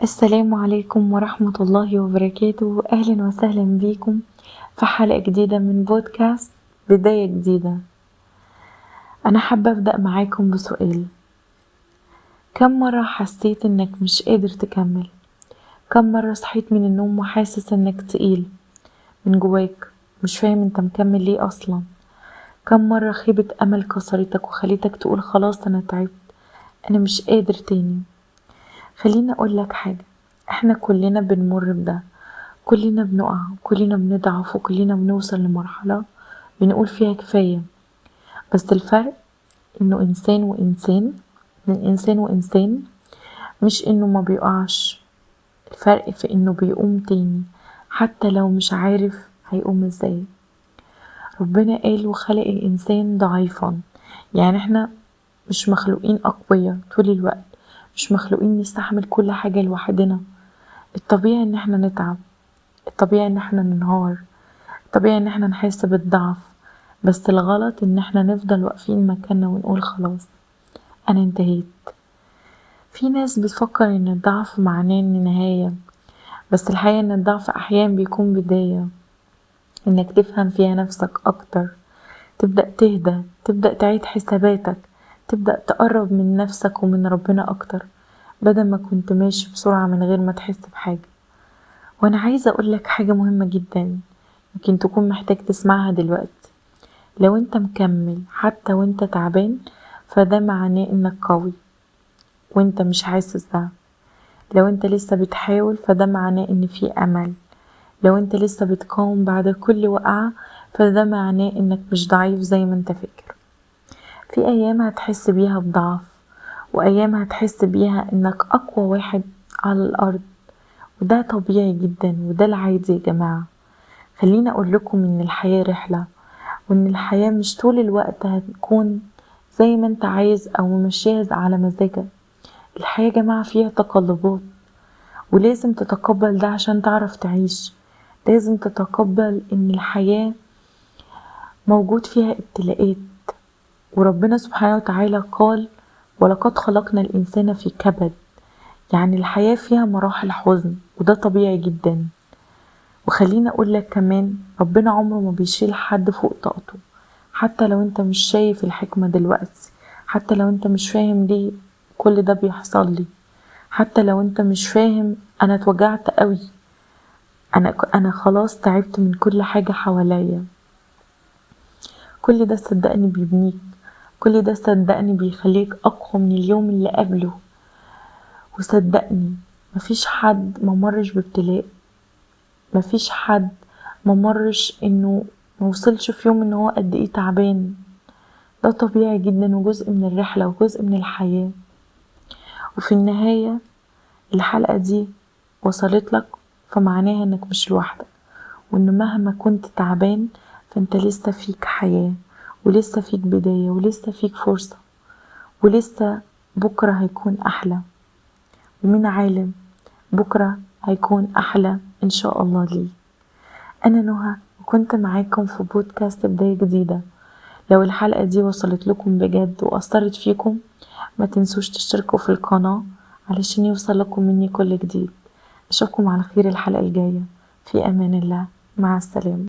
السلام عليكم ورحمة الله وبركاته. أهلا وسهلا بيكم في حلقة جديدة من بودكاست بداية جديدة. أنا حابة أبدأ معاكم بسؤال: كم مرة حسيت إنك مش قادر تكمل؟ كم مرة صحيت من النوم وحاسس إنك تقيل من جواك، مش فاهم إنت مكمل ليه أصلا؟ كم مرة خيبة أمل كسرتك وخليتك تقول خلاص أنا تعبت، أنا مش قادر تاني؟ خليني أقولك حاجة، إحنا كلنا بنمر بده، كلنا بنقع وكلنا بنضعف وكلنا بنوصل لمرحلة بنقول فيها كفاية. بس الفرق انه انسان وانسان، من انسان وانسان، مش انه ما بيقعش. الفرق في انه بيقوم تاني حتى لو مش عارف هيقوم ازاي. ربنا قال وخلق الانسان ضعيفا، يعني احنا مش مخلوقين اقوياء طول الوقت، مش مخلوقين نستحمل كل حاجة لوحدنا. الطبيعي ان احنا نتعب، الطبيعي ان احنا ننهار، طبيعي ان احنا نحس بالضعف. بس الغلط ان احنا نفضل واقفين مكاننا ونقول خلاص انا انتهيت. في ناس بتفكر ان الضعف معناه ان نهاية، بس الحقيقة ان الضعف احيانا بيكون بداية، انك تفهم فيها نفسك اكتر، تبدأ تهدى، تبدأ تعيد حساباتك، تبدأ تقرب من نفسك ومن ربنا اكتر، بدل ما كنت ماشي بسرعة من غير ما تحس بحاجة. وانا عايزة اقولك حاجة مهمة جدا يمكن تكون محتاج تسمعها دلوقتي. لو انت مكمل حتى وانت تعبان، فده معناه انك قوي وانت مش حاسس ده. لو انت لسه بتحاول، فده معناه ان في امل. لو انت لسه بتقاوم بعد كل وقعة، فده معناه انك مش ضعيف زي ما انت فاكر. في ايام هتحس بيها بضعف، وايام هتحس بيها انك اقوى واحد على الارض، وده طبيعي جدا وده العادي يا جماعة. خليني اقول لكم ان الحياة رحلة، وان الحياة مش طول الوقت هتكون زي ما انت عايز او ممشيها على مزاجك. الحياة يا جماعة فيها تقلبات، ولازم تتقبل ده عشان تعرف تعيش. لازم تتقبل ان الحياة موجود فيها ابتلاءات، وربنا سبحانه وتعالى قال ولقد خلقنا الإنسان في كبد. يعني الحياة فيها مراحل حزن، وده طبيعي جدا. وخليني أقولك كمان، ربنا عمره ما بيشيل حد فوق طاقته. حتى لو انت مش شايف الحكمة دلوقتي، حتى لو انت مش فاهم ليه كل ده بيحصل لي، حتى لو انت مش فاهم انا اتوجعت قوي، انا خلاص تعبت من كل حاجة حواليا، كل ده صدقني بيبنيك، كل ده صدقني بيخليك اقوى من اليوم اللي قبله. وصدقني مفيش حد ممرش بابتلاء، مفيش حد ممرش انه موصلش في يوم ان هو قد ايه تعبان. ده طبيعي جدا وجزء من الرحلة وجزء من الحياة. وفي النهاية الحلقة دي وصلت لك، فمعناها انك مش لوحدك، وان مهما كنت تعبان فانت لسه فيك حياة، ولسه فيك بداية، ولسه فيك فرصة، ولسه بكرة هيكون احلى. ومين عالم بكرة هيكون احلى ان شاء الله لي. انا نهى، وكنت معاكم في بودكاست بداية جديدة. لو الحلقة دي وصلت لكم بجد وأثرت فيكم، ما تنسوش تشتركوا في القناة علشان يوصل لكم مني كل جديد. أشوفكم على خير الحلقة الجاية. في أمان الله، مع السلامة.